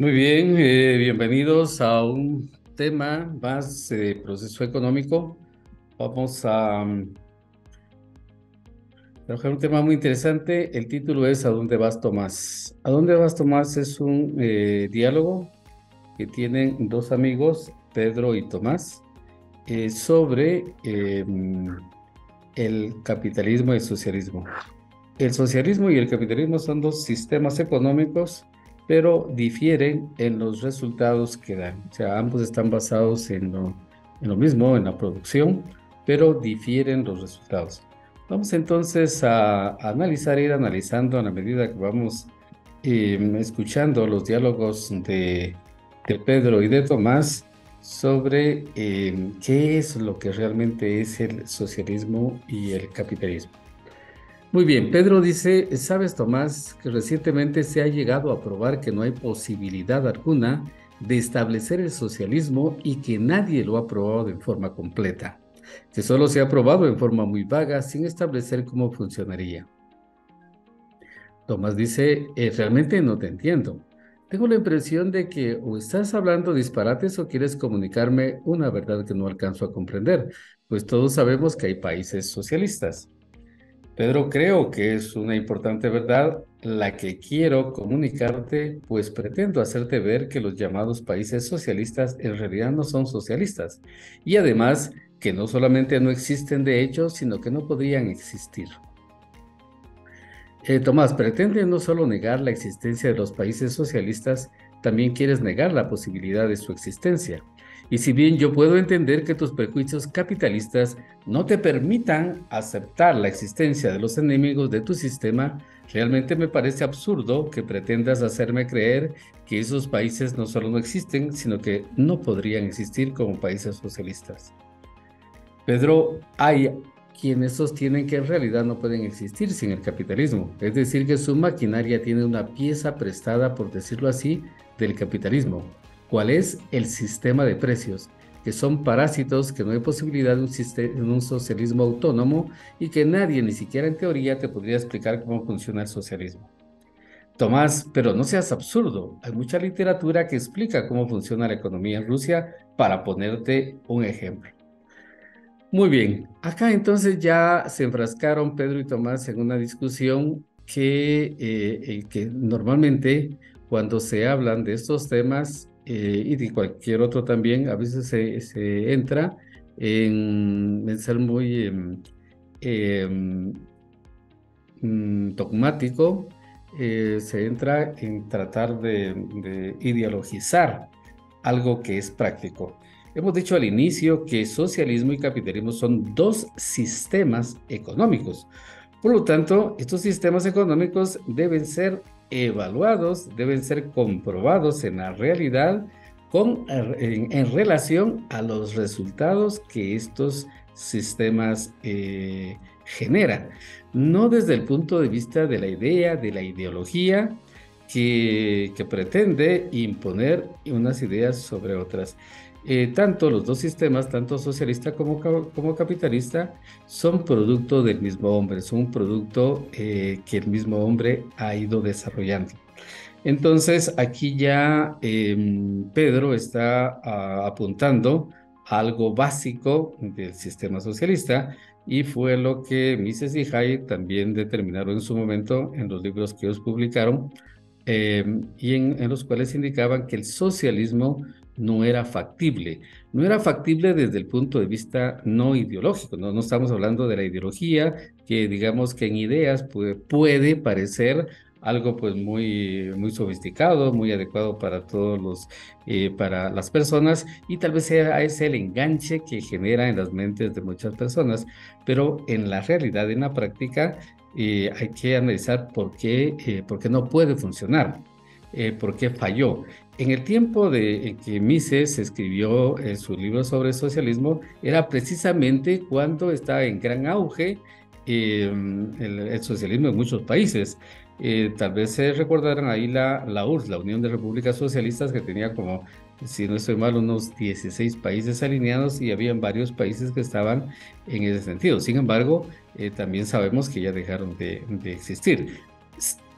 Muy bien, bienvenidos a un tema más de proceso económico. Vamos a trabajar un tema muy interesante. El título es ¿A dónde vas, Tomás? ¿A dónde vas, Tomás? Es un diálogo que tienen dos amigos, Pedro y Tomás, sobre el capitalismo y el socialismo. El socialismo y el capitalismo son dos sistemas económicos, pero difieren en los resultados que dan. O sea, ambos están basados en lo mismo, en la producción, pero difieren los resultados. Vamos entonces a analizar, ir analizando a la medida que vamos escuchando los diálogos de Pedro y de Tomás sobre qué es lo que realmente es el socialismo y el capitalismo. Muy bien, Pedro dice, ¿sabes, Tomás, que recientemente se ha llegado a probar que no hay posibilidad alguna de establecer el socialismo y que nadie lo ha probado en forma completa, que solo se ha probado en forma muy vaga sin establecer cómo funcionaría? Tomás dice, realmente no te entiendo. Tengo la impresión de que o estás hablando disparates o quieres comunicarme una verdad que no alcanzo a comprender, pues todos sabemos que hay países socialistas. Pedro, creo que es una importante verdad la que quiero comunicarte, pues pretendo hacerte ver que los llamados países socialistas en realidad no son socialistas y además que no solamente no existen de hecho, sino que no podrían existir. Tomás, pretende no solo negar la existencia de los países socialistas, también quieres negar la posibilidad de su existencia. Y si bien yo puedo entender que tus prejuicios capitalistas no te permitan aceptar la existencia de los enemigos de tu sistema, realmente me parece absurdo que pretendas hacerme creer que esos países no solo no existen, sino que no podrían existir como países socialistas. Pedro, hay quienes sostienen que en realidad no pueden existir sin el capitalismo, es decir, que su maquinaria tiene una pieza prestada, por decirlo así, del capitalismo. ¿Cuál es el sistema de precios? Que son parásitos, que no hay posibilidad de un socialismo autónomo y que nadie, ni siquiera en teoría, te podría explicar cómo funciona el socialismo. Tomás, pero no seas absurdo. Hay mucha literatura que explica cómo funciona la economía en Rusia, para ponerte un ejemplo. Muy bien, acá entonces ya se enfrascaron Pedro y Tomás en una discusión que normalmente cuando se hablan de estos temas y de cualquier otro también, a veces se entra en ser muy em, dogmático, se entra en tratar de ideologizar algo que es práctico. Hemos dicho al inicio que socialismo y capitalismo son dos sistemas económicos. Por lo tanto, estos sistemas económicos deben ser evaluados, deben ser comprobados en la realidad en relación a los resultados que estos sistemas generan. No desde el punto de vista de la idea, de la ideología que pretende imponer unas ideas sobre otras. Tanto los dos sistemas, tanto socialista como capitalista, son producto del mismo hombre, son un producto que el mismo hombre ha ido desarrollando. Entonces, aquí ya Pedro está apuntando a algo básico del sistema socialista y fue lo que Mises y Hayek también determinaron en su momento en los libros que ellos publicaron y en los cuales indicaban que el socialismo no era factible. No era factible desde el punto de vista no ideológico, no estamos hablando de la ideología, que digamos que en ideas puede parecer algo pues muy sofisticado, muy adecuado para para las personas y tal vez sea ese el enganche que genera en las mentes de muchas personas, pero en la realidad, en la práctica, hay que analizar por qué no puede funcionar, por qué falló. En el tiempo en que Mises escribió su libro sobre socialismo, era precisamente cuando estaba en gran auge el socialismo en muchos países. Tal vez se recordarán ahí la URSS, la Unión de Repúblicas Socialistas, que tenía como, si no estoy mal, unos 16 países alineados y habían varios países que estaban en ese sentido. Sin embargo, también sabemos que ya dejaron de existir.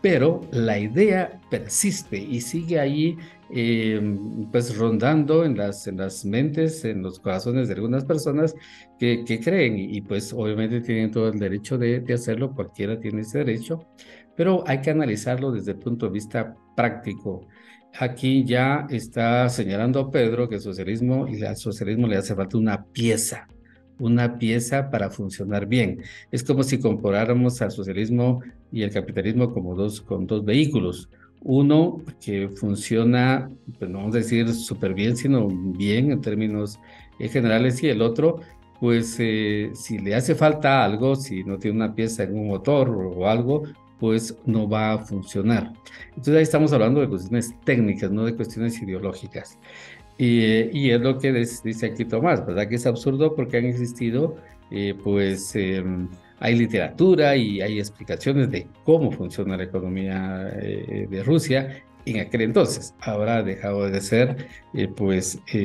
pero la idea persiste y sigue ahí eh, pues rondando en las mentes, en los corazones de algunas personas que creen y pues obviamente tienen todo el derecho de hacerlo, cualquiera tiene ese derecho, pero hay que analizarlo desde el punto de vista práctico. Aquí ya está señalando Pedro que el socialismo, y al socialismo le hace falta una pieza para funcionar bien. Es como si comparáramos al socialismo y el capitalismo como con dos vehículos. Uno que funciona, pues no vamos a decir súper bien, sino bien en términos generales, y el otro, pues si le hace falta algo, si no tiene una pieza en un motor o algo, pues no va a funcionar. Entonces ahí estamos hablando de cuestiones técnicas, no de cuestiones ideológicas. Y es lo que dice aquí Tomás, ¿verdad? Que es absurdo porque han existido, pues hay literatura y hay explicaciones de cómo funciona la economía de Rusia en aquel entonces. Ahora ha dejado de ser,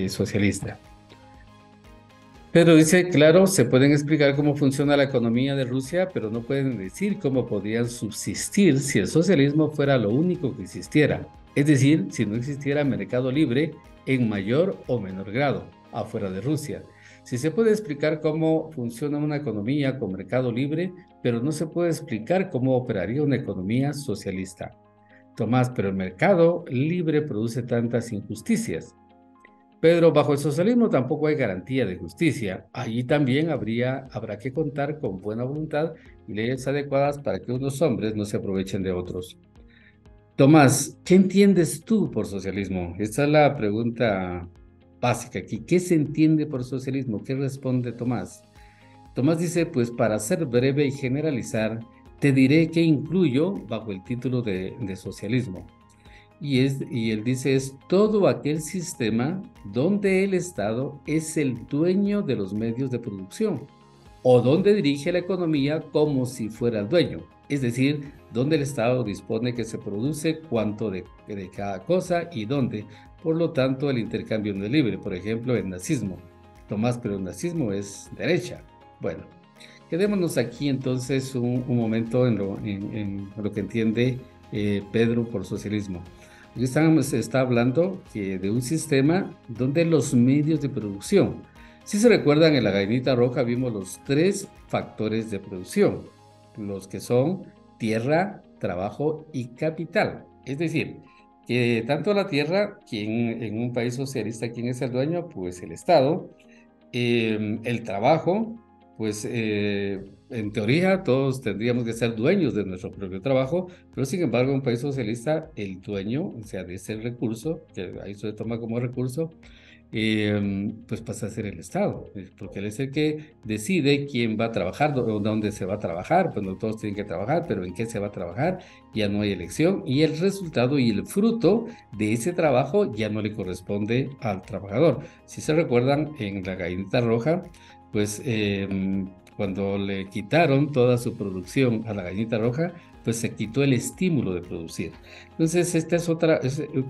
socialista. Pero dice, claro, se pueden explicar cómo funciona la economía de Rusia, pero no pueden decir cómo podrían subsistir si el socialismo fuera lo único que existiera. Es decir, si no existiera mercado libre en mayor o menor grado afuera de Rusia. Si se puede explicar cómo funciona una economía con mercado libre, pero no se puede explicar cómo operaría una economía socialista. Tomás, pero el mercado libre produce tantas injusticias. Pero bajo el socialismo tampoco hay garantía de justicia. Allí también habrá que contar con buena voluntad y leyes adecuadas para que unos hombres no se aprovechen de otros. Tomás, ¿qué entiendes tú por socialismo? Esta es la pregunta básica aquí. ¿Qué se entiende por socialismo? ¿Qué responde Tomás? Tomás dice, pues para ser breve y generalizar, te diré que incluyo bajo el título de socialismo. Y él dice, es todo aquel sistema donde el Estado es el dueño de los medios de producción o donde dirige la economía como si fuera el dueño. Es decir, donde el Estado dispone que se produce cuánto de cada cosa y dónde. Por lo tanto, el intercambio no es libre. Por ejemplo, el nazismo. Tomás, pero el nazismo es derecha. Bueno, quedémonos aquí entonces un momento en lo que entiende Pedro por socialismo. Aquí se está hablando de un sistema donde los medios de producción, si se recuerdan en la gallinita roja vimos los tres factores de producción, los que son tierra, trabajo y capital. Es decir, que tanto la tierra, quien en un país socialista, ¿quién es el dueño? Pues el Estado. El trabajo, pues en teoría todos tendríamos que ser dueños de nuestro propio trabajo, pero sin embargo en un país socialista el dueño, o sea, de ese recurso, que ahí se toma como recurso, pues pasa a ser el Estado, porque él es el que decide quién va a trabajar, dónde se va a trabajar, pues no todos tienen que trabajar, pero en qué se va a trabajar, ya no hay elección, y el resultado y el fruto de ese trabajo ya no le corresponde al trabajador. Si se recuerdan, en la gallinita roja, pues cuando le quitaron toda su producción a la gallinita roja, pues se quitó el estímulo de producir. Entonces, esta es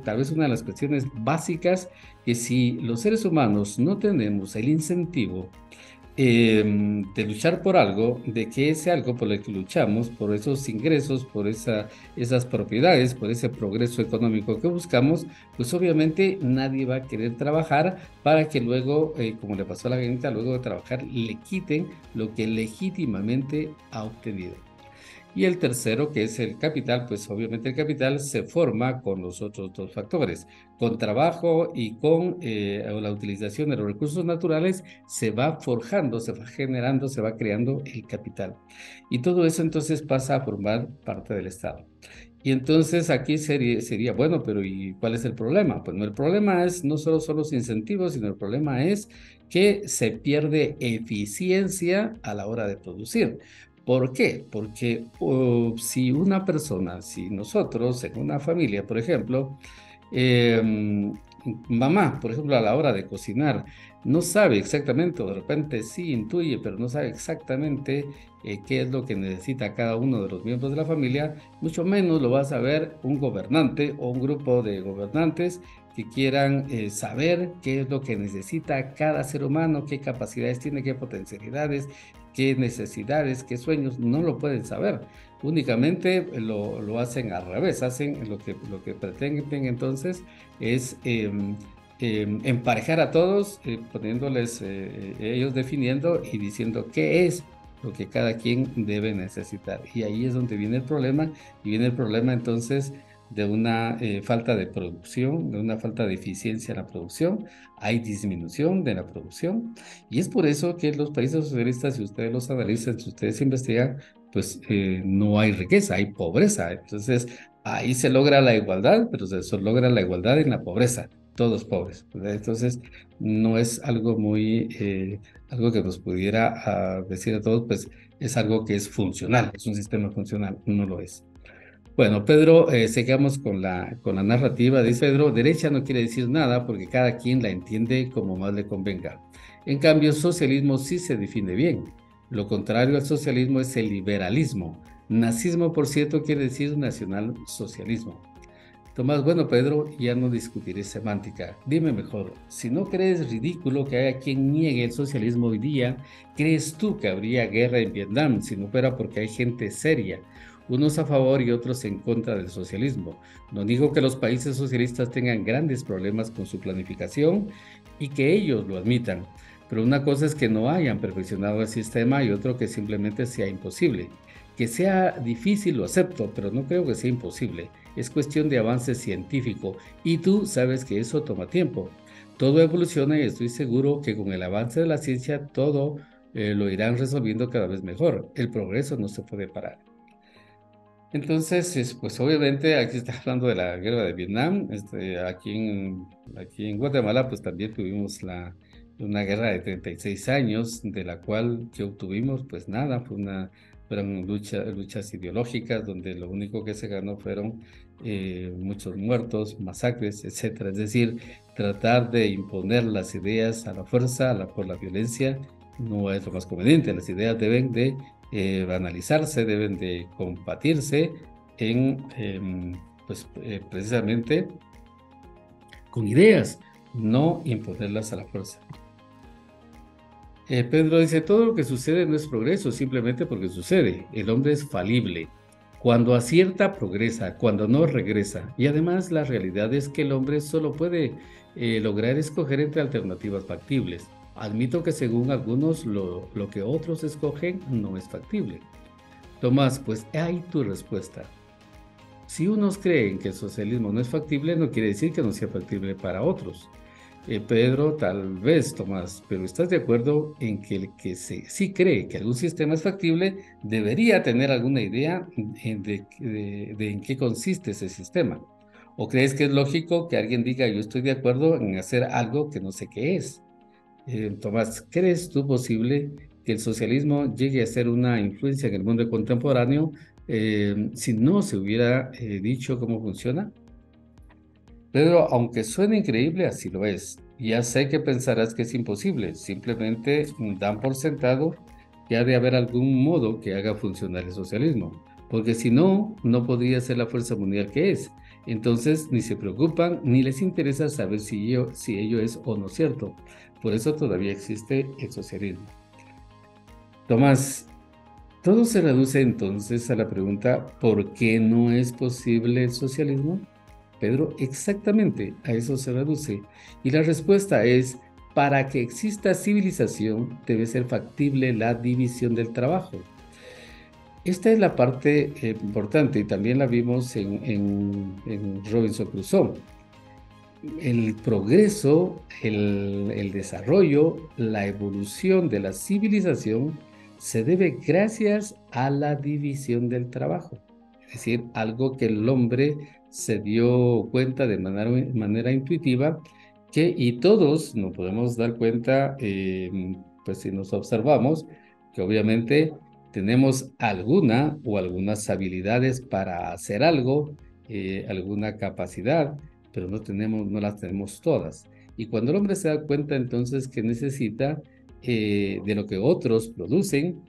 tal vez una de las cuestiones básicas que si los seres humanos no tenemos el incentivo de luchar por algo, de que ese algo por el que luchamos, por esos ingresos, por esas propiedades, por ese progreso económico que buscamos, pues obviamente nadie va a querer trabajar para que luego, como le pasó a la gente, luego de trabajar, le quiten lo que legítimamente ha obtenido. Y el tercero, que es el capital, pues obviamente el capital se forma con los otros dos factores. Con trabajo y con la utilización de los recursos naturales se va forjando, se va generando, se va creando el capital. Y todo eso entonces pasa a formar parte del Estado. Y entonces aquí sería, bueno, pero ¿y cuál es el problema? Pues no, el problema es no solo son los incentivos, sino el problema es que se pierde eficiencia a la hora de producir. ¿Por qué? Porque si una persona, si nosotros en una familia, por ejemplo, mamá, por ejemplo, a la hora de cocinar, no sabe exactamente, o de repente sí intuye, pero no sabe exactamente qué es lo que necesita cada uno de los miembros de la familia, mucho menos lo va a saber un gobernante o un grupo de gobernantes que quieran saber qué es lo que necesita cada ser humano, qué capacidades tiene, qué potencialidades, qué necesidades, qué sueños, no lo pueden saber. únicamente lo hacen al revés, hacen lo que pretenden entonces es emparejar a todos, poniéndoles, ellos definiendo y diciendo qué es lo que cada quien debe necesitar. Y ahí es donde viene el problema, y viene el problema entonces de una falta de producción, de una falta de eficiencia en la producción, hay disminución de la producción, y es por eso que en los países socialistas, si ustedes los analizan, si ustedes investigan, pues no hay riqueza, hay pobreza. Entonces, ahí se logra la igualdad, pero se logra la igualdad en la pobreza, todos pobres, ¿verdad? Entonces, no es algo muy, algo que nos pudiera decir a todos, pues es algo que es funcional, es un sistema funcional, no lo es. Bueno, Pedro, sigamos con la narrativa. Dice Pedro, derecha no quiere decir nada porque cada quien la entiende como más le convenga. En cambio, socialismo sí se define bien. Lo contrario al socialismo es el liberalismo. Nazismo, por cierto, quiere decir nacionalsocialismo. Tomás, bueno, Pedro, ya no discutiré semántica. Dime mejor, si no crees ridículo que haya quien niegue el socialismo hoy día, ¿crees tú que habría guerra en Vietnam si no fuera porque hay gente seria, unos a favor y otros en contra del socialismo? No digo que los países socialistas tengan grandes problemas con su planificación y que ellos lo admitan, pero una cosa es que no hayan perfeccionado el sistema y otro que simplemente sea imposible. Que sea difícil lo acepto, pero no creo que sea imposible. Es cuestión de avance científico y tú sabes que eso toma tiempo. Todo evoluciona y estoy seguro que con el avance de la ciencia todo lo irán resolviendo cada vez mejor. El progreso no se puede parar. Entonces, pues obviamente aquí está hablando de la guerra de Vietnam. Aquí en Guatemala pues también tuvimos una guerra de 36 años, de la cual que obtuvimos pues nada, fueron luchas ideológicas donde lo único que se ganó fueron muchos muertos, masacres, etcétera. Es decir, tratar de imponer las ideas a la fuerza, por la violencia, no es lo más conveniente. Las ideas deben de analizarse, deben de combatirse precisamente con ideas, no imponerlas a la fuerza. Pedro dice, todo lo que sucede no es progreso, simplemente porque sucede. El hombre es falible. Cuando acierta, progresa, cuando no, regresa. Y además, la realidad es que el hombre solo puede lograr escoger entre alternativas factibles. Admito que según algunos, lo que otros escogen no es factible. Tomás, pues hay tu respuesta. Si unos creen que el socialismo no es factible, no quiere decir que no sea factible para otros. Pedro, tal vez, Tomás, pero ¿estás de acuerdo en que el que sí cree que algún sistema es factible debería tener alguna idea de en qué consiste ese sistema? ¿O crees que es lógico que alguien diga yo estoy de acuerdo en hacer algo que no sé qué es? Tomás, ¿crees tú posible que el socialismo llegue a ser una influencia en el mundo contemporáneo si no se hubiera dicho cómo funciona? Pedro, aunque suene increíble, así lo es. Ya sé que pensarás que es imposible, simplemente dan por sentado que ha de haber algún modo que haga funcionar el socialismo, porque si no, no podría ser la fuerza mundial que es. Entonces, ni se preocupan ni les interesa saber si ello es o no cierto. Por eso todavía existe el socialismo. Tomás, todo se reduce entonces a la pregunta, ¿por qué no es posible el socialismo? Pedro, exactamente a eso se reduce. Y la respuesta es, para que exista civilización debe ser factible la división del trabajo. Esta es la parte importante y también la vimos en Robinson Crusoe. El progreso, el desarrollo, la evolución de la civilización se debe gracias a la división del trabajo. Es decir, algo que el hombre se dio cuenta de manera intuitiva, y todos nos podemos dar cuenta, pues si nos observamos, que obviamente tenemos alguna o algunas habilidades para hacer algo, alguna capacidad, pero no las tenemos todas. Y cuando el hombre se da cuenta entonces que necesita de lo que otros producen,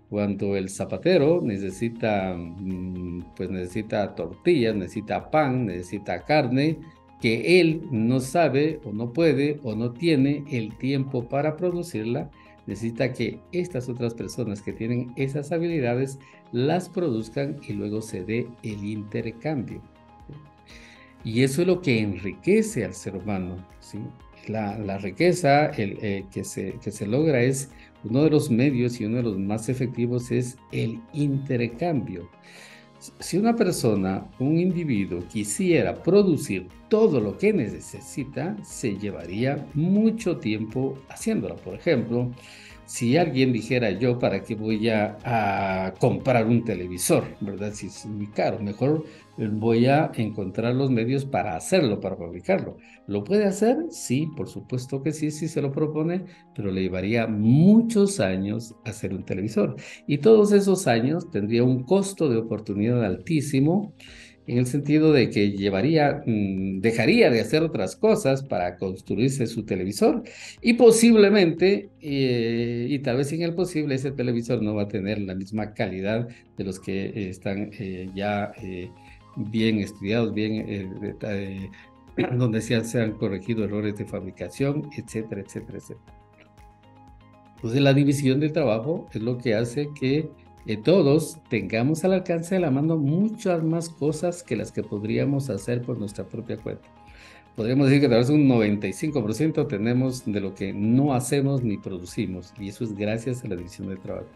cuando el zapatero necesita, pues necesita tortillas, necesita pan, necesita carne, que él no sabe o no puede o no tiene el tiempo para producirla, necesita que estas otras personas que tienen esas habilidades las produzcan y luego se dé el intercambio. Y eso es lo que enriquece al ser humano, ¿sí? La riqueza que se logra es uno de los medios y uno de los más efectivos es el intercambio. Si una persona, un individuo, quisiera producir todo lo que necesita, se llevaría mucho tiempo haciéndolo. Por ejemplo, si alguien dijera yo, ¿para qué voy a comprar un televisor? ¿Verdad? Si es muy caro, mejor voy a encontrar los medios para hacerlo, para fabricarlo. ¿Lo puede hacer? Sí, por supuesto que sí, si se lo propone, pero le llevaría muchos años hacer un televisor. Y todos esos años tendría un costo de oportunidad altísimo, en el sentido de que dejaría de hacer otras cosas para construirse su televisor y posiblemente, y tal vez en el posible, ese televisor no va a tener la misma calidad de los que están ya bien estudiados, donde se han corregido errores de fabricación, etcétera, etcétera, etcétera. Entonces, la división del trabajo es lo que hace que todos tengamos al alcance de la mano muchas más cosas que las que podríamos hacer por nuestra propia cuenta. Podríamos decir que tal vez un 95% tenemos de lo que no hacemos ni producimos, y eso es gracias a la división del trabajo.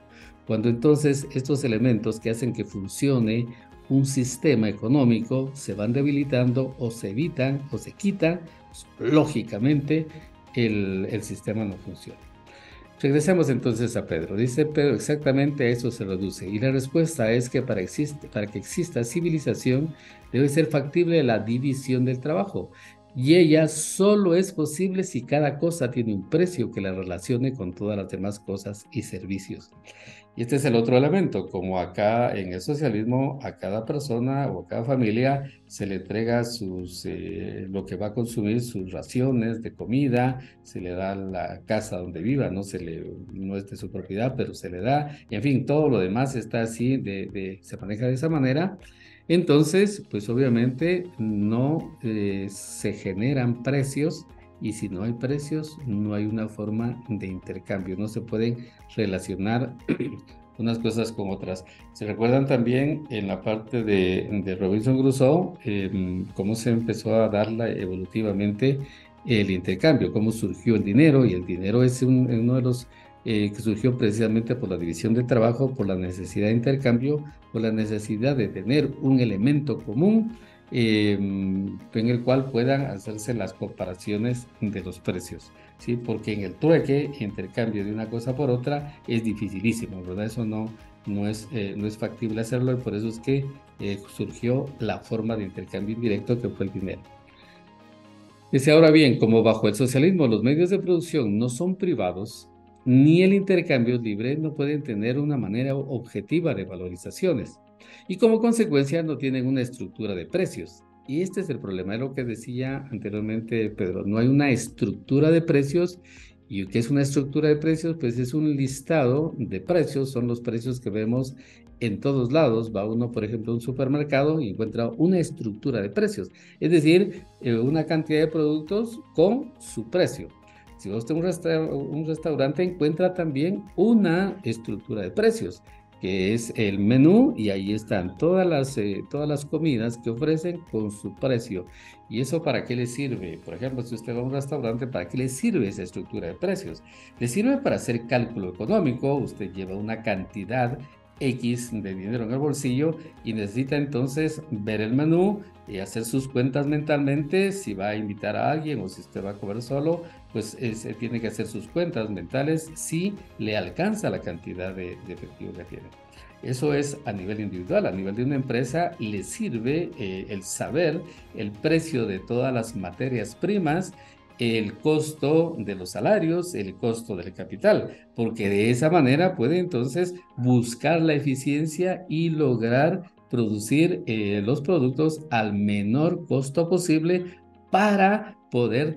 Cuando entonces estos elementos que hacen que funcione un sistema económico se van debilitando o se evitan o se quitan, pues, lógicamente el sistema no funciona. Regresemos entonces a Pedro. Dice Pedro, exactamente a eso se reduce. Y la respuesta es que para que exista civilización debe ser factible la división del trabajo. Y ella solo es posible si cada cosa tiene un precio que la relacione con todas las demás cosas y servicios. Y este es el otro elemento, como acá en el socialismo, a cada persona o a cada familia se le entrega lo que va a consumir, sus raciones de comida, se le da la casa donde viva, no es de su propiedad, pero se le da, y en fin, todo lo demás está así, se maneja de esa manera. Entonces, pues obviamente no se generan precios, y si no hay precios, no hay una forma de intercambio, no se pueden relacionar unas cosas con otras. ¿Se recuerdan también en la parte de Robinson Crusoe, cómo se empezó a darla evolutivamente el intercambio, cómo surgió el dinero? Y el dinero es uno de los que surgió precisamente por la división del trabajo, por la necesidad de intercambio, por la necesidad de tener un elemento común en el cual puedan hacerse las comparaciones de los precios, ¿sí? Porque en el trueque, intercambio de una cosa por otra, es dificilísimo, ¿verdad? Eso no es factible hacerlo, y por eso es que surgió la forma de intercambio indirecto, que fue el dinero. Dice, ahora bien, como bajo el socialismo los medios de producción no son privados, ni el intercambio es libre, no pueden tener una manera objetiva de valorizaciones, y como consecuencia no tienen una estructura de precios. Y este es el problema de lo que decía anteriormente Pedro, no hay una estructura de precios. ¿Y qué es una estructura de precios? Pues es un listado de precios, son los precios que vemos en todos lados. Va uno, por ejemplo, a un supermercado y encuentra una estructura de precios, es decir, una cantidad de productos con su precio. Si va usted a un restaurante, encuentra también una estructura de precios, que es el menú, y ahí están todas las comidas que ofrecen con su precio. ¿Y eso para qué le sirve? Por ejemplo, si usted va a un restaurante, ¿para qué le sirve esa estructura de precios? Le sirve para hacer cálculo económico. Usted lleva una cantidad X de dinero en el bolsillo y necesita entonces ver el menú y hacer sus cuentas mentalmente. Si va a invitar a alguien o si usted va a comer solo, pues tiene que hacer sus cuentas mentales si le alcanza la cantidad de efectivo que tiene. Eso es a nivel individual. A nivel de una empresa le sirve el saber el precio de todas las materias primas, el costo de los salarios, el costo del capital, porque de esa manera puede entonces buscar la eficiencia y lograr producir los productos al menor costo posible para poder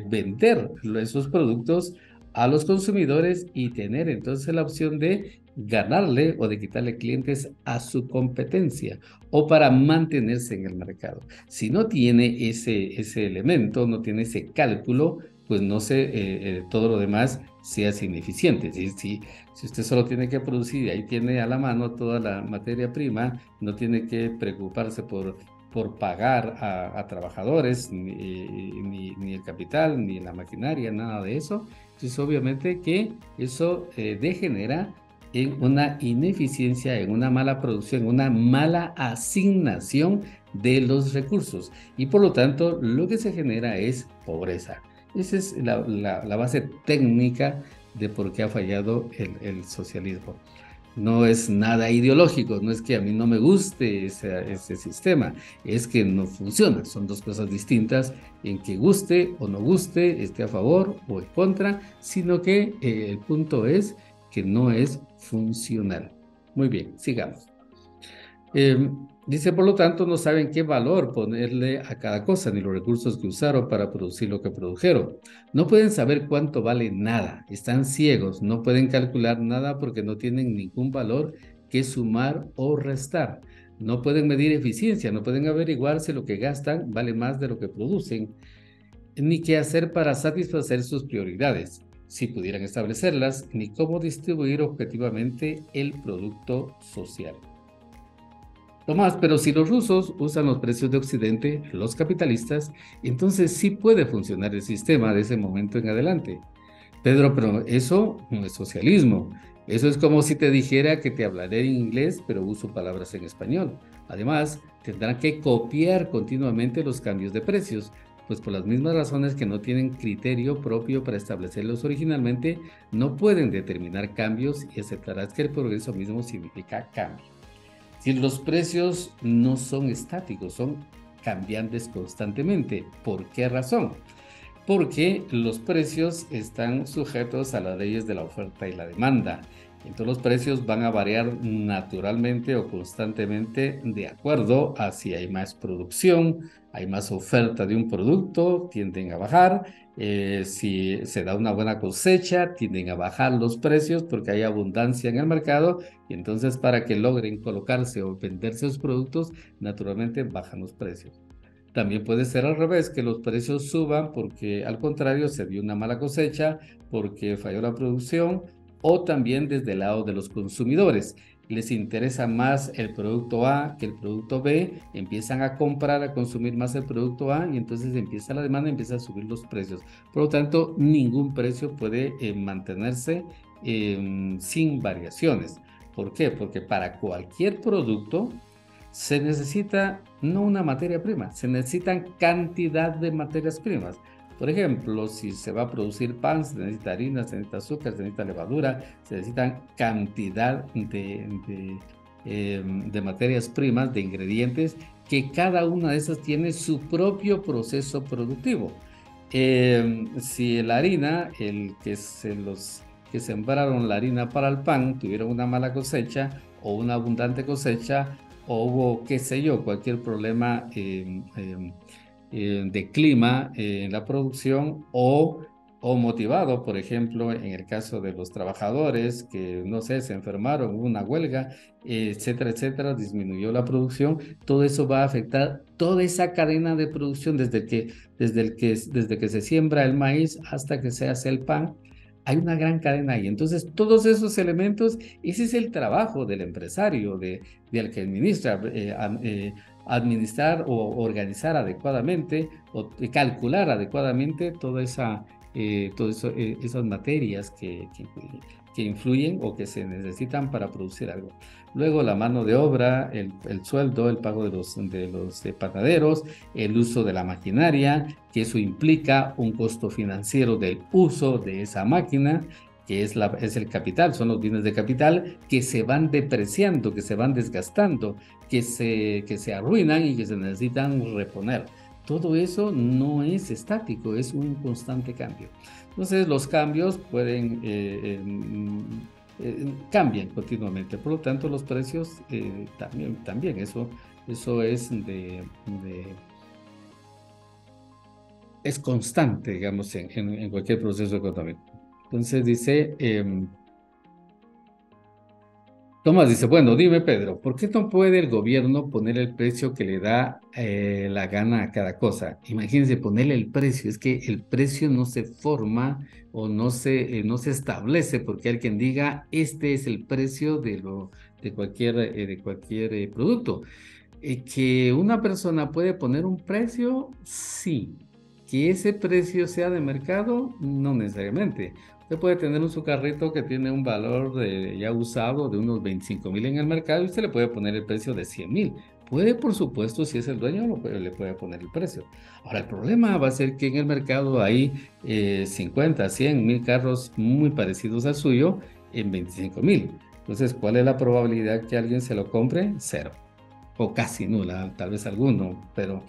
vender esos productos a los consumidores y tener entonces la opción de ganarle o de quitarle clientes a su competencia, o para mantenerse en el mercado. Si no tiene ese elemento, no tiene ese cálculo, pues no sé, todo lo demás sea significante. Si usted solo tiene que producir y ahí tiene a la mano toda la materia prima, no tiene que preocuparse por pagar a trabajadores, ni el capital, ni la maquinaria, nada de eso. Entonces, obviamente que eso degenera en una ineficiencia, en una mala producción, en una mala asignación de los recursos. Y por lo tanto, lo que se genera es pobreza. Esa es la base técnica de por qué ha fallado el socialismo. No es nada ideológico, no es que a mí no me guste ese sistema, es que no funciona. Son dos cosas distintas en que guste o no guste, esté a favor o en contra, sino que el punto es que no es funcional. Muy bien, sigamos. Dice, por lo tanto, no saben qué valor ponerle a cada cosa, ni los recursos que usaron para producir lo que produjeron. No pueden saber cuánto vale nada, están ciegos, no pueden calcular nada porque no tienen ningún valor que sumar o restar. No pueden medir eficiencia, no pueden averiguar si lo que gastan vale más de lo que producen, ni qué hacer para satisfacer sus prioridades, si pudieran establecerlas, ni cómo distribuir objetivamente el producto social. Tomás, pero si los rusos usan los precios de Occidente, los capitalistas, entonces sí puede funcionar el sistema de ese momento en adelante. Pedro, pero eso no es socialismo. Eso es como si te dijera que te hablaré en inglés, pero uso palabras en español. Además, tendrán que copiar continuamente los cambios de precios, pues por las mismas razones que no tienen criterio propio para establecerlos originalmente, no pueden determinar cambios y aceptarás que el progreso mismo significa cambio. Si los precios no son estáticos, son cambiantes constantemente. ¿Por qué razón? Porque los precios están sujetos a las leyes de la oferta y la demanda. Entonces los precios van a variar naturalmente o constantemente de acuerdo a si hay más producción, hay más oferta de un producto, tienden a bajar. Si se da una buena cosecha, tienden a bajar los precios porque hay abundancia en el mercado y entonces para que logren colocarse o venderse sus productos, naturalmente bajan los precios. También puede ser al revés, que los precios suban porque al contrario se dio una mala cosecha, porque falló la producción, o también desde el lado de los consumidores. Les interesa más el producto A que el producto B, empiezan a comprar, a consumir más el producto A y entonces empieza la demanda, empieza a subir los precios. Por lo tanto, ningún precio puede mantenerse sin variaciones. ¿Por qué? Porque para cualquier producto se necesita no una materia prima, se necesitan cantidad de materias primas. Por ejemplo, si se va a producir pan, se necesita harina, se necesita azúcar, se necesita levadura, se necesitan cantidad de materias primas, de ingredientes, que cada una de esas tiene su propio proceso productivo. Si la harina, los que sembraron la harina para el pan tuvieron una mala cosecha o una abundante cosecha, o hubo, qué sé yo, cualquier problema de clima en la producción o motivado, por ejemplo, en el caso de los trabajadores que, no sé, se enfermaron, hubo una huelga, etcétera, etcétera, disminuyó la producción, todo eso va a afectar toda esa cadena de producción desde que se siembra el maíz hasta que se hace el pan. Hay una gran cadena ahí. Entonces, todos esos elementos, ese es el trabajo del empresario, del que administra, administrar o organizar adecuadamente o calcular adecuadamente esas materias que influyen o que se necesitan para producir algo. Luego la mano de obra, el sueldo, el pago de los panaderos, el uso de la maquinaria, que eso implica un costo financiero del uso de esa máquina, que es el capital, son los bienes de capital que se van depreciando, que se van desgastando, que se arruinan y que se necesitan reponer. Todo eso no es estático, es un constante cambio. Entonces los cambios cambian continuamente, por lo tanto los precios también eso es constante, digamos, en cualquier proceso económico. Entonces dice, Tomás dice, bueno, dime Pedro, ¿por qué no puede el gobierno poner el precio que le da la gana a cada cosa? Imagínense ponerle el precio, es que el precio no se forma o no se establece porque alguien diga, este es el precio de cualquier producto. Que una persona puede poner un precio, sí. Que ese precio sea de mercado, no necesariamente. Usted puede tener su carrito que tiene un valor ya usado de unos 25,000 en el mercado y usted le puede poner el precio de 100,000. Puede, por supuesto, si es el dueño, le puede poner el precio. Ahora, el problema va a ser que en el mercado hay 50, 100, 1000 carros muy parecidos al suyo en 25,000. Entonces, ¿cuál es la probabilidad que alguien se lo compre? Cero o casi nula, tal vez alguno, pero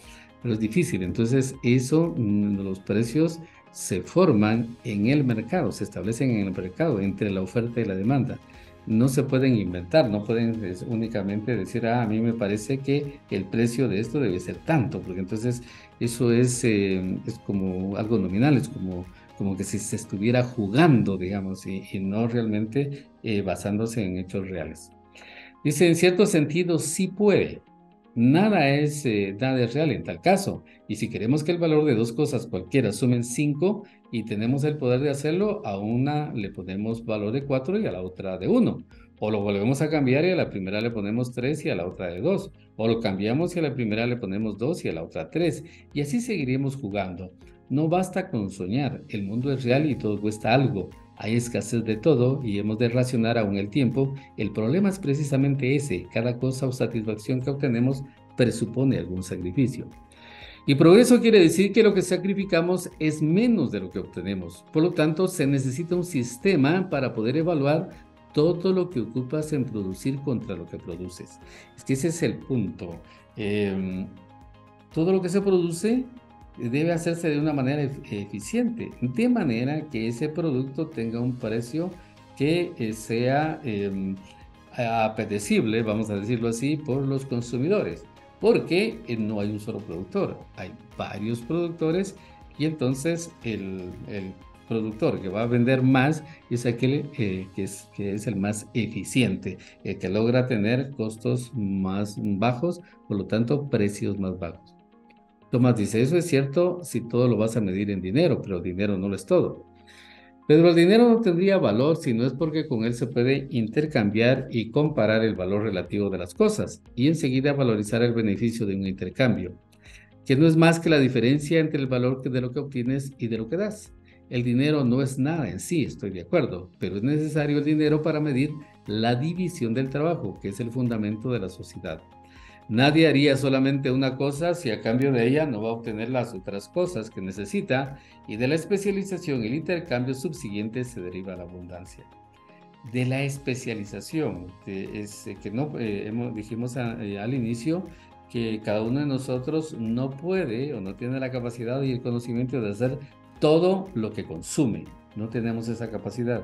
es difícil. Entonces, los precios se forman en el mercado, se establecen en el mercado entre la oferta y la demanda. No se pueden inventar, no pueden únicamente decir, a mí me parece que el precio de esto debe ser tanto, porque entonces eso es como algo nominal, es como que si se estuviera jugando, digamos, y no realmente basándose en hechos reales. Dice, en cierto sentido, sí puede. Nada es real en tal caso. Y si queremos que el valor de dos cosas cualquiera sumen 5 y tenemos el poder de hacerlo, a una le ponemos valor de 4 y a la otra de uno. O lo volvemos a cambiar y a la primera le ponemos 3 y a la otra de 2. O lo cambiamos y a la primera le ponemos 2 y a la otra 3. Y así seguiríamos jugando. No basta con soñar. El mundo es real y todo cuesta algo. Hay escasez de todo y hemos de racionar aún el tiempo. El problema es precisamente ese. Cada cosa o satisfacción que obtenemos presupone algún sacrificio. Y progreso quiere decir que lo que sacrificamos es menos de lo que obtenemos. Por lo tanto, se necesita un sistema para poder evaluar todo lo que ocupas en producir contra lo que produces. Es que ese es el punto. Eh, Todo lo que se produce debe hacerse de una manera eficiente, de manera que ese producto tenga un precio que sea apetecible, vamos a decirlo así, por los consumidores, porque no hay un solo productor, hay varios productores y entonces el productor que va a vender más es aquel que es el más eficiente, el que logra tener costos más bajos, por lo tanto precios más bajos. Tomás dice, eso es cierto si todo lo vas a medir en dinero, pero el dinero no lo es todo. Pero el dinero no tendría valor si no es porque con él se puede intercambiar y comparar el valor relativo de las cosas y enseguida valorizar el beneficio de un intercambio, que no es más que la diferencia entre el valor de lo que obtienes y de lo que das. El dinero no es nada en sí, estoy de acuerdo, pero es necesario el dinero para medir la división del trabajo, que es el fundamento de la sociedad. Nadie haría solamente una cosa si a cambio de ella no va a obtener las otras cosas que necesita, y de la especialización y el intercambio subsiguiente se deriva la abundancia. De la especialización, que no dijimos al inicio que cada uno de nosotros no puede o no tiene la capacidad y el conocimiento de hacer todo lo que consume. No tenemos esa capacidad.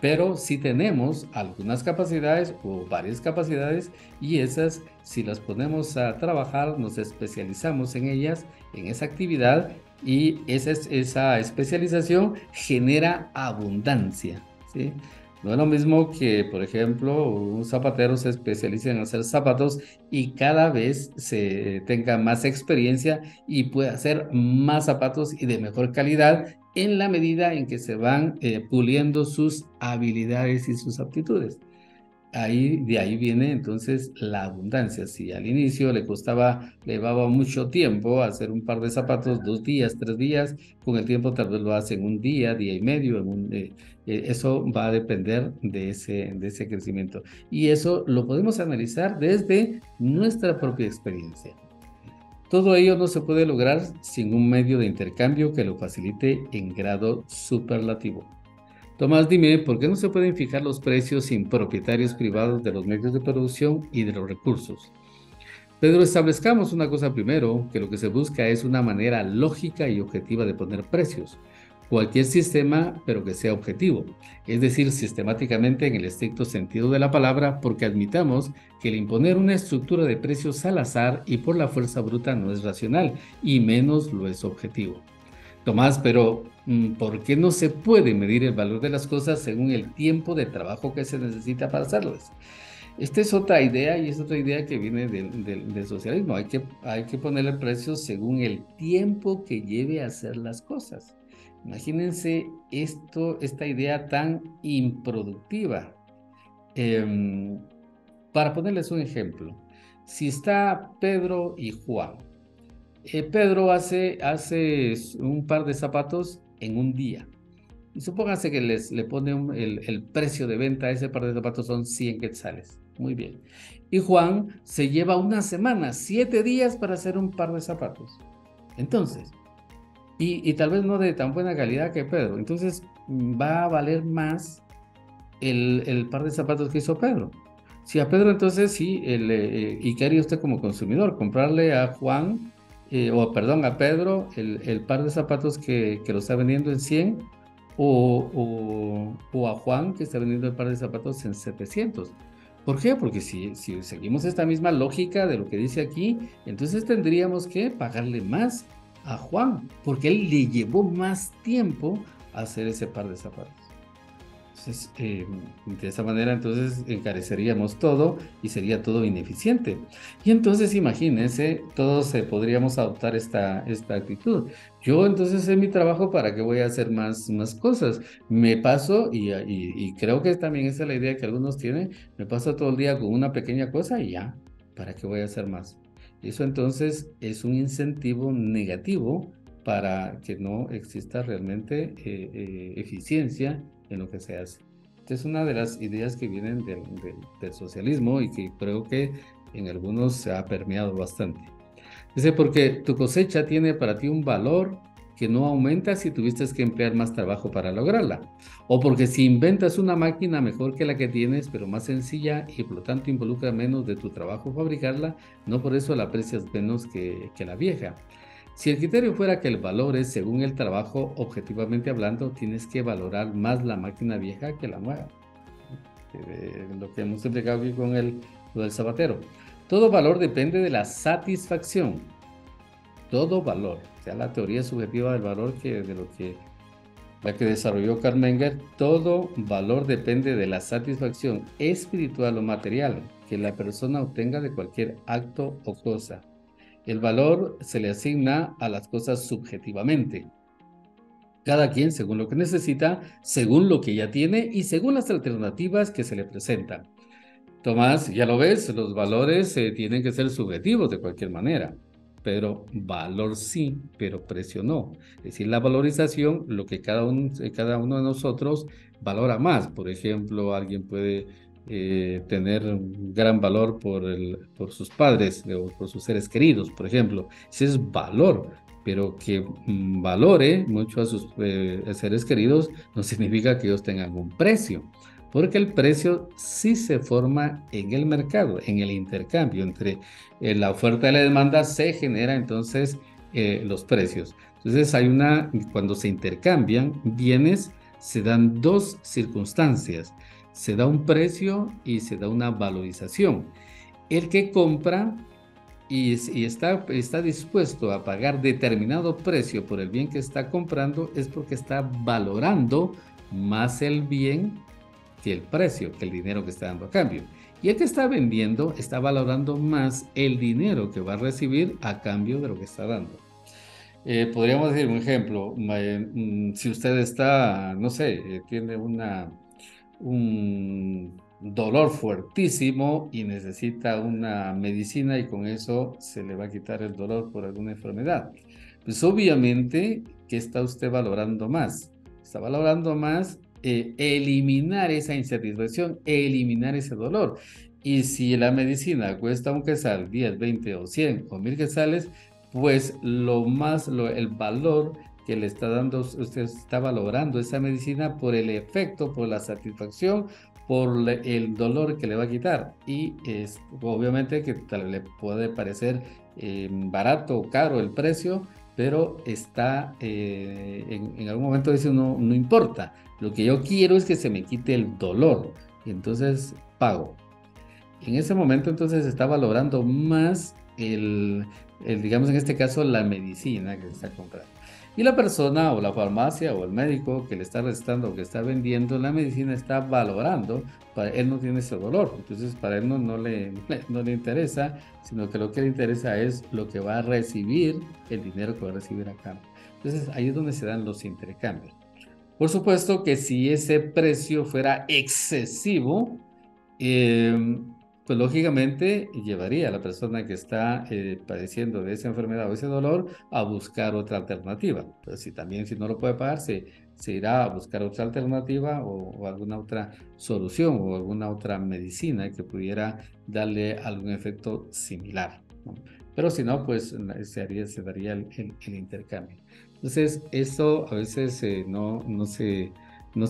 Pero sí tenemos algunas capacidades o varias capacidades y esas, si las ponemos a trabajar, nos especializamos en ellas, en esa actividad y esa especialización genera abundancia, ¿sí? No es lo mismo que, por ejemplo, un zapatero se especialice en hacer zapatos y cada vez se tenga más experiencia y pueda hacer más zapatos y de mejor calidad en la medida en que se van puliendo sus habilidades y sus aptitudes. De ahí viene entonces la abundancia. Si al inicio le llevaba mucho tiempo hacer un par de zapatos, 2 días, 3 días, con el tiempo tal vez lo hace en un día, día y medio, eso va a depender de ese crecimiento. Y eso lo podemos analizar desde nuestra propia experiencia. Todo ello no se puede lograr sin un medio de intercambio que lo facilite en grado superlativo. Tomás, dime, ¿por qué no se pueden fijar los precios sin propietarios privados de los medios de producción y de los recursos? Pedro, establezcamos una cosa primero, que lo que se busca es una manera lógica y objetiva de poner precios. Cualquier sistema, pero que sea objetivo, es decir, sistemáticamente en el estricto sentido de la palabra, porque admitamos que el imponer una estructura de precios al azar y por la fuerza bruta no es racional, y menos lo es objetivo. Tomás, pero ¿por qué no se puede medir el valor de las cosas según el tiempo de trabajo que se necesita para hacerlas? Esta es otra idea y es otra idea que viene del socialismo. Hay que ponerle precio según el tiempo que lleve a hacer las cosas. Imagínense esta idea tan improductiva. Em, para ponerles un ejemplo, si está Pedro y Juan, Pedro hace un par de zapatos en un día. Y supóngase que le pone el precio de venta a ese par de zapatos son 100 quetzales. Muy bien. Y Juan se lleva una semana, 7 días para hacer un par de zapatos. Entonces, y tal vez no de tan buena calidad que Pedro. Entonces, va a valer más el par de zapatos que hizo Pedro. Si a Pedro entonces sí, ¿y qué haría usted como consumidor? Comprarle a Juan, o perdón, a Pedro el par de zapatos que lo está vendiendo en 100 o a Juan que está vendiendo el par de zapatos en 700. ¿Por qué? Porque si seguimos esta misma lógica de lo que dice aquí, entonces tendríamos que pagarle más a Juan, porque él le llevó más tiempo hacer ese par de zapatos. Entonces, de esa manera, entonces encareceríamos todo y sería todo ineficiente. Y entonces, imagínense, todos podríamos adoptar esta actitud. Yo entonces en mi trabajo, ¿para qué voy a hacer más cosas? Me paso, y creo que también esa es la idea que algunos tienen, me paso todo el día con una pequeña cosa y ya, ¿para qué voy a hacer más? Eso entonces es un incentivo negativo para que no exista realmente eficiencia en lo que se hace. Esta es una de las ideas que vienen del socialismo y que creo que en algunos se ha permeado bastante. Dice, porque tu cosecha tiene para ti un valor que no aumenta si tuviste que emplear más trabajo para lograrla. O porque si inventas una máquina mejor que la que tienes, pero más sencilla y por lo tanto involucra menos de tu trabajo fabricarla, no por eso la aprecias menos que la vieja. Si el criterio fuera que el valor es según el trabajo, objetivamente hablando, tienes que valorar más la máquina vieja que la nueva. Lo que hemos explicado aquí con lo del zapatero. Todo valor depende de la satisfacción. Todo valor, o sea, la teoría subjetiva del valor la que desarrolló Karl Menger, todo valor depende de la satisfacción espiritual o material que la persona obtenga de cualquier acto o cosa. El valor se le asigna a las cosas subjetivamente. Cada quien según lo que necesita, según lo que ya tiene y según las alternativas que se le presentan. Tomás, ya lo ves, los valores tienen que ser subjetivos de cualquier manera, pero valor sí, pero precio no. Es decir, la valorización, lo que cada uno de nosotros valora más. Por ejemplo, alguien puede tener un gran valor por sus padres o por sus seres queridos, por ejemplo. Ese es valor, pero que valore mucho a sus seres queridos no significa que ellos tengan un precio. Porque el precio sí se forma en el mercado, en el intercambio entre la oferta y la demanda se genera entonces los precios. Entonces cuando se intercambian bienes, se dan dos circunstancias. Se da un precio y se da una valorización. El que compra y está dispuesto a pagar determinado precio por el bien que está comprando es porque está valorando más el bien que el precio, que el dinero que está dando a cambio. Y el que está vendiendo está valorando más el dinero que va a recibir a cambio de lo que está dando. Podríamos decir un ejemplo, si usted está, no sé, tiene un dolor fuertísimo y necesita una medicina y con eso se le va a quitar el dolor por alguna enfermedad. Pues obviamente, ¿qué está usted valorando más? Está valorando más eliminar esa insatisfacción, eliminar ese dolor. Y si la medicina cuesta un quetzal, 10, 20 o 100 o 1000 quetzales, pues el valor que le está dando, usted está valorando esa medicina por el efecto, por la satisfacción, por el dolor que le va a quitar. Y obviamente que le puede parecer barato o caro el precio, pero está en algún momento dice no importa. Lo que yo quiero es que se me quite el dolor. Y entonces pago. En ese momento entonces está valorando más digamos en este caso, la medicina que se está comprando. Y la persona o la farmacia o el médico que le está recetando o que está vendiendo la medicina está valorando, para él no tiene ese dolor, entonces para él no le interesa, sino que lo que le interesa es lo que va a recibir, el dinero que va a recibir a cambio. Entonces ahí es donde se dan los intercambios. Por supuesto que si ese precio fuera excesivo, eh, pues lógicamente llevaría a la persona que está padeciendo de esa enfermedad o ese dolor a buscar otra alternativa. Pues si no lo puede pagar, se irá a buscar otra alternativa o alguna otra solución o alguna otra medicina que pudiera darle algún efecto similar, ¿no? Pero si no, pues se daría el intercambio. Entonces, esto a veces no se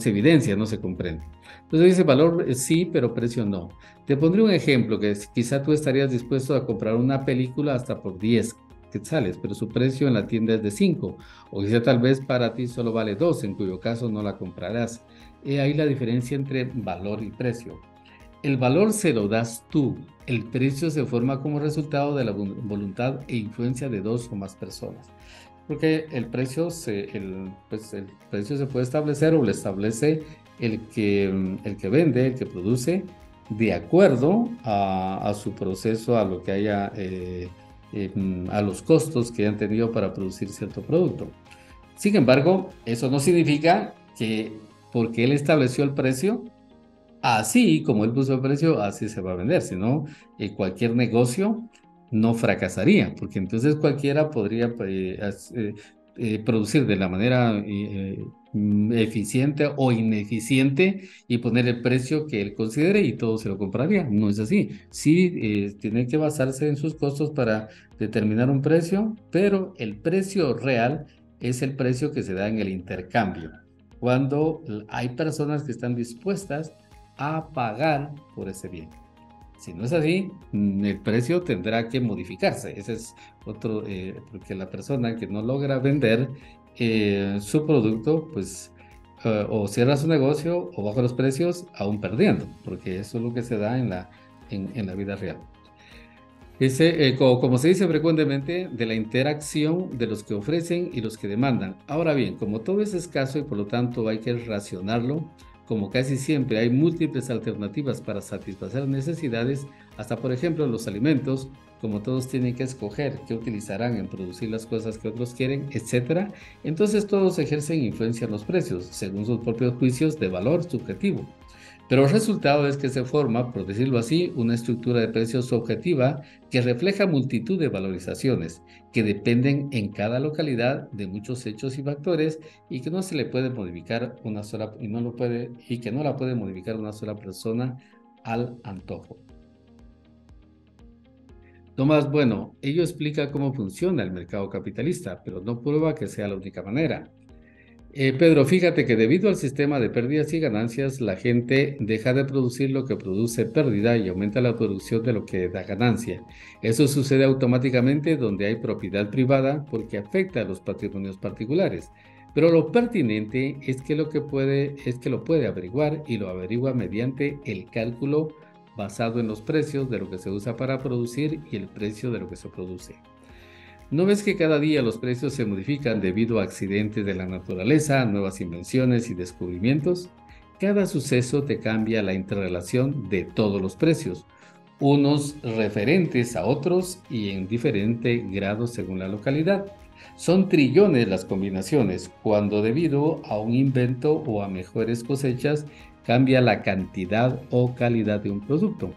evidencia, no se comprende. Entonces dice valor sí, pero precio no. Te pondré un ejemplo que quizá tú estarías dispuesto a comprar una película hasta por 10 quetzales, pero su precio en la tienda es de 5, o quizá tal vez para ti solo vale 2, en cuyo caso no la comprarás. He ahí la diferencia entre valor y precio. El valor se lo das tú, el precio se forma como resultado de la voluntad e influencia de dos o más personas. Porque pues el precio se puede establecer o lo establece el que vende, el que produce, de acuerdo a su proceso, a lo que haya, a los costos que hayan tenido para producir cierto producto. Sin embargo, eso no significa que porque él estableció el precio, así como él puso el precio, así se va a vender, sino cualquier negocio no fracasaría, porque entonces cualquiera podría producir de la manera eficiente o ineficiente y poner el precio que él considere y todo se lo compraría. No es así. Sí, tiene que basarse en sus costos para determinar un precio, pero el precio real es el precio que se da en el intercambio. Cuando hay personas que están dispuestas a pagar por ese bien. Si no es así, el precio tendrá que modificarse. Ese es otro, porque la persona que no logra vender su producto, pues o cierra su negocio o baja los precios, aún perdiendo, porque eso es lo que se da en la vida real. Como se dice frecuentemente, de la interacción de los que ofrecen y los que demandan. Ahora bien, como todo es escaso y por lo tanto hay que racionarlo, como casi siempre hay múltiples alternativas para satisfacer necesidades, hasta por ejemplo los alimentos, como todos tienen que escoger qué utilizarán en producir las cosas que otros quieren, etcétera, entonces todos ejercen influencia en los precios, según sus propios juicios de valor subjetivo. Pero el resultado es que se forma, por decirlo así, una estructura de precios objetiva que refleja multitud de valorizaciones que dependen en cada localidad de muchos hechos y factores y que no se le puede modificar una sola y que no la puede modificar una sola persona al antojo. Tomás, bueno, ello explica cómo funciona el mercado capitalista, pero no prueba que sea la única manera. Pedro, fíjate que debido al sistema de pérdidas y ganancias, la gente deja de producir lo que produce pérdida y aumenta la producción de lo que da ganancia. Eso sucede automáticamente donde hay propiedad privada porque afecta a los patrimonios particulares. Pero lo pertinente es que lo puede averiguar y lo averigua mediante el cálculo basado en los precios de lo que se usa para producir y el precio de lo que se produce. ¿No ves que cada día los precios se modifican debido a accidentes de la naturaleza, nuevas invenciones y descubrimientos? Cada suceso te cambia la interrelación de todos los precios, unos referentes a otros y en diferente grado según la localidad. Son trillones las combinaciones, cuando debido a un invento o a mejores cosechas cambia la cantidad o calidad de un producto.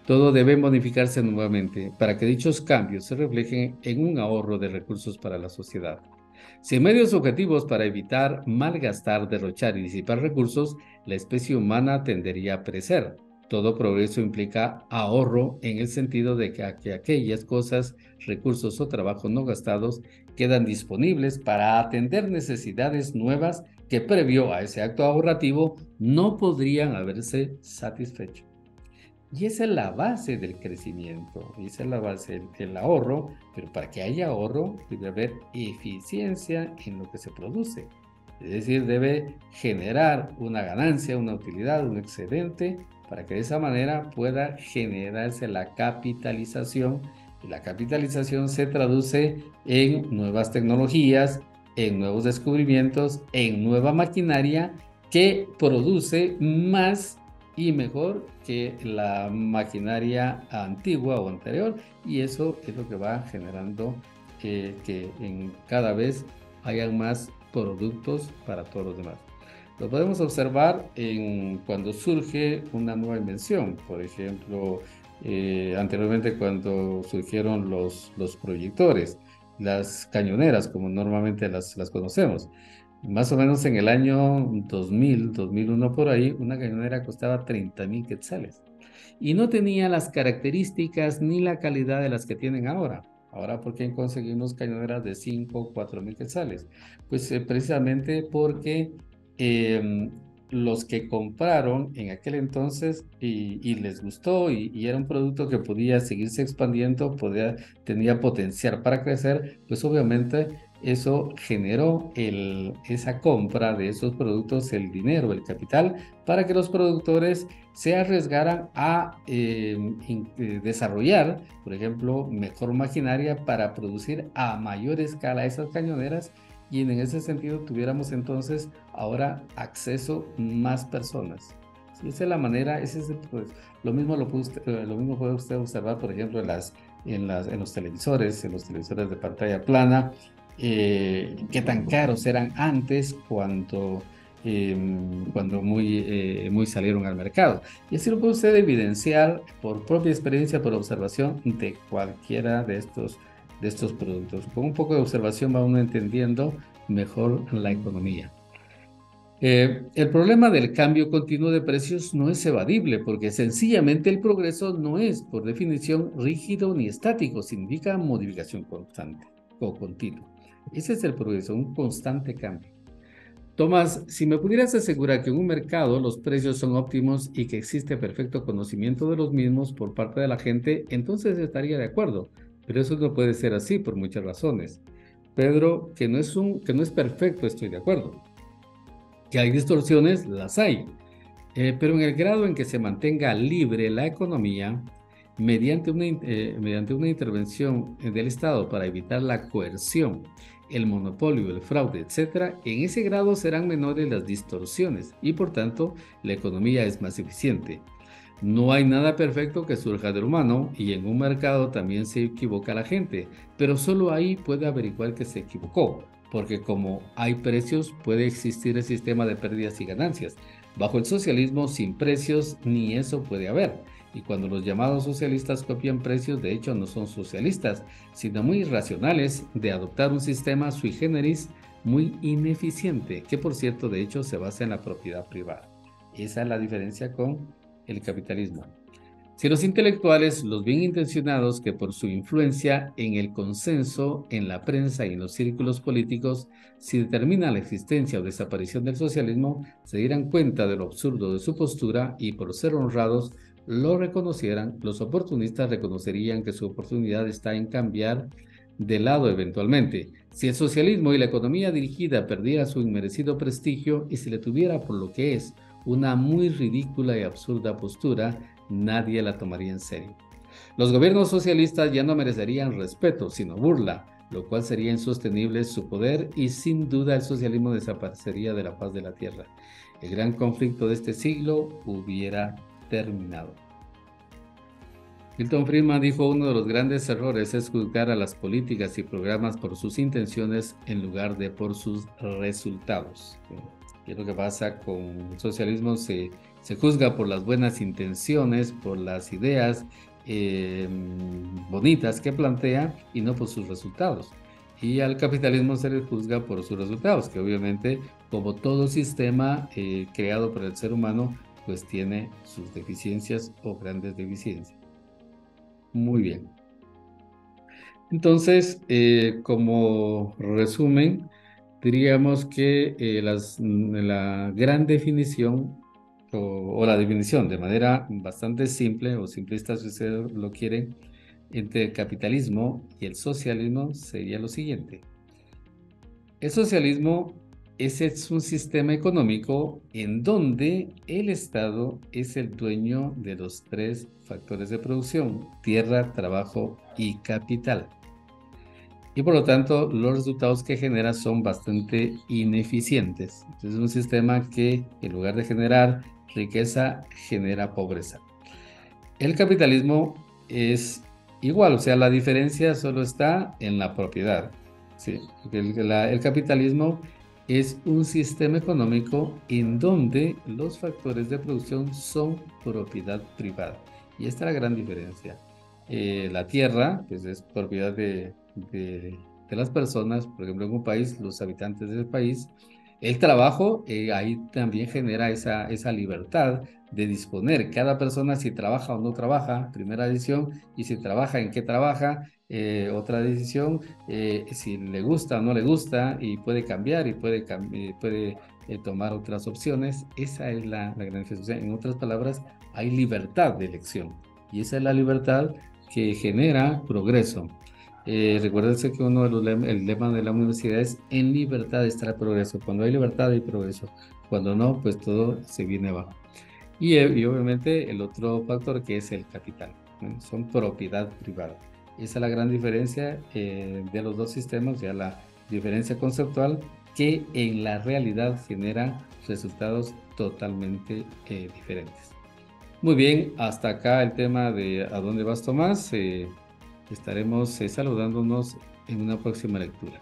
Todo debe modificarse nuevamente para que dichos cambios se reflejen en un ahorro de recursos para la sociedad. Sin medios objetivos para evitar malgastar, derrochar y disipar recursos, la especie humana tendería a perecer. Todo progreso implica ahorro en el sentido de que aquellas cosas, recursos o trabajos no gastados quedan disponibles para atender necesidades nuevas que previo a ese acto ahorrativo no podrían haberse satisfecho. Y esa es la base del crecimiento, esa es la base del ahorro, pero para que haya ahorro debe haber eficiencia en lo que se produce. Es decir, debe generar una ganancia, una utilidad, un excedente, para que de esa manera pueda generarse la capitalización La capitalización se traduce en nuevas tecnologías, en nuevos descubrimientos, en nueva maquinaria que produce más y mejor que la maquinaria antigua o anterior, y eso es lo que va generando que en cada vez hayan más productos para todos los demás. Lo podemos observar cuando surge una nueva invención, por ejemplo, anteriormente cuando surgieron los proyectores, las cañoneras, como normalmente las conocemos. Más o menos en el año 2000, 2001 por ahí, una cañonera costaba 30,000 quetzales y no tenía las características ni la calidad de las que tienen ahora. Ahora, ¿por qué conseguimos cañoneras de 5, 4,000 quetzales? Pues precisamente porque eh, los que compraron en aquel entonces y les gustó y era un producto que podía seguirse expandiendo, tenía potencial para crecer, pues obviamente eso generó esa compra de esos productos, el dinero, el capital, para que los productores se arriesgaran a desarrollar, por ejemplo, mejor maquinaria para producir a mayor escala esas cañoneras y en ese sentido tuviéramos entonces ahora acceso más personas. Sí, esa es la manera, pues, lo mismo lo mismo puede usted observar, por ejemplo, en los televisores de pantalla plana, qué tan caros eran antes cuando muy salieron al mercado. Y así lo puede usted evidenciar por propia experiencia, por observación de cualquiera de estos productos. Con un poco de observación va uno entendiendo mejor la economía. El problema del cambio continuo de precios no es evadible porque sencillamente el progreso no es, por definición, rígido ni estático, significa modificación constante o continua. Ese es el progreso, un constante cambio. Tomás, si me pudieras asegurar que en un mercado los precios son óptimos y que existe perfecto conocimiento de los mismos por parte de la gente, entonces estaría de acuerdo. Pero eso no puede ser así por muchas razones. Pedro, que no es perfecto, estoy de acuerdo. Que hay distorsiones, las hay. Pero en el grado en que se mantenga libre la economía, mediante una intervención del Estado para evitar la coerción, el monopolio, el fraude, etcétera, en ese grado serán menores las distorsiones y por tanto la economía es más eficiente. No hay nada perfecto que surja del humano y en un mercado también se equivoca la gente, pero solo ahí puede averiguar que se equivocó, porque como hay precios puede existir el sistema de pérdidas y ganancias. Bajo el socialismo sin precios ni eso puede haber. Y cuando los llamados socialistas copian precios, de hecho no son socialistas, sino muy irracionales de adoptar un sistema sui generis muy ineficiente, que por cierto de hecho se basa en la propiedad privada. Esa es la diferencia con el capitalismo. Si los intelectuales, los bien intencionados que por su influencia en el consenso, en la prensa y en los círculos políticos, si determinan la existencia o desaparición del socialismo, se dieran cuenta de lo absurdo de su postura y por ser honrados lo reconocieran, los oportunistas reconocerían que su oportunidad está en cambiar de lado eventualmente. Si el socialismo y la economía dirigida perdiera su inmerecido prestigio y se le tuviera por lo que es una muy ridícula y absurda postura, nadie la tomaría en serio. Los gobiernos socialistas ya no merecerían respeto, sino burla, lo cual sería insostenible su poder y sin duda el socialismo desaparecería de la faz de la tierra. El gran conflicto de este siglo hubiera terminado. Milton Friedman dijo: uno de los grandes errores es juzgar a las políticas y programas por sus intenciones en lugar de por sus resultados. ¿Qué es lo que pasa con el socialismo? Se juzga por las buenas intenciones, por las ideas bonitas que plantea y no por sus resultados. Y al capitalismo se le juzga por sus resultados, que obviamente, como todo sistema creado por el ser humano, pues tiene sus deficiencias o grandes deficiencias. Muy bien. Entonces, como resumen, diríamos que la gran definición o la definición de manera bastante simple o simplista, si ustedes lo quieren, entre el capitalismo y el socialismo sería lo siguiente. El socialismo ese es un sistema económico en donde el Estado es el dueño de los tres factores de producción: tierra, trabajo y capital. Y por lo tanto, los resultados que genera son bastante ineficientes. Entonces, es un sistema que en lugar de generar riqueza, genera pobreza. El capitalismo es igual, o sea, la diferencia solo está en la propiedad. Sí, porque el capitalismo es un sistema económico en donde los factores de producción son propiedad privada. Y esta es la gran diferencia. La tierra, pues es propiedad de las personas, por ejemplo, en un país, los habitantes del país. El trabajo, ahí también genera esa libertad de disponer cada persona si trabaja o no trabaja, primera decisión, y si trabaja, en qué trabaja, otra decisión, si le gusta o no le gusta, y puede cambiar y puede tomar otras opciones. Esa es la gran diferencia. En otras palabras, hay libertad de elección, y esa es la libertad que genera progreso. Recuérdense que el lema de la universidad es: en libertad está el progreso. Cuando hay libertad hay progreso. Cuando no, pues todo se viene abajo. Y obviamente el otro factor, que es el capital, ¿no? Son propiedad privada. Esa es la gran diferencia de los dos sistemas, ya la diferencia conceptual, que en la realidad genera resultados totalmente diferentes. Muy bien, hasta acá el tema de ¿a dónde vas, Tomás? Estaremos saludándonos en una próxima lectura.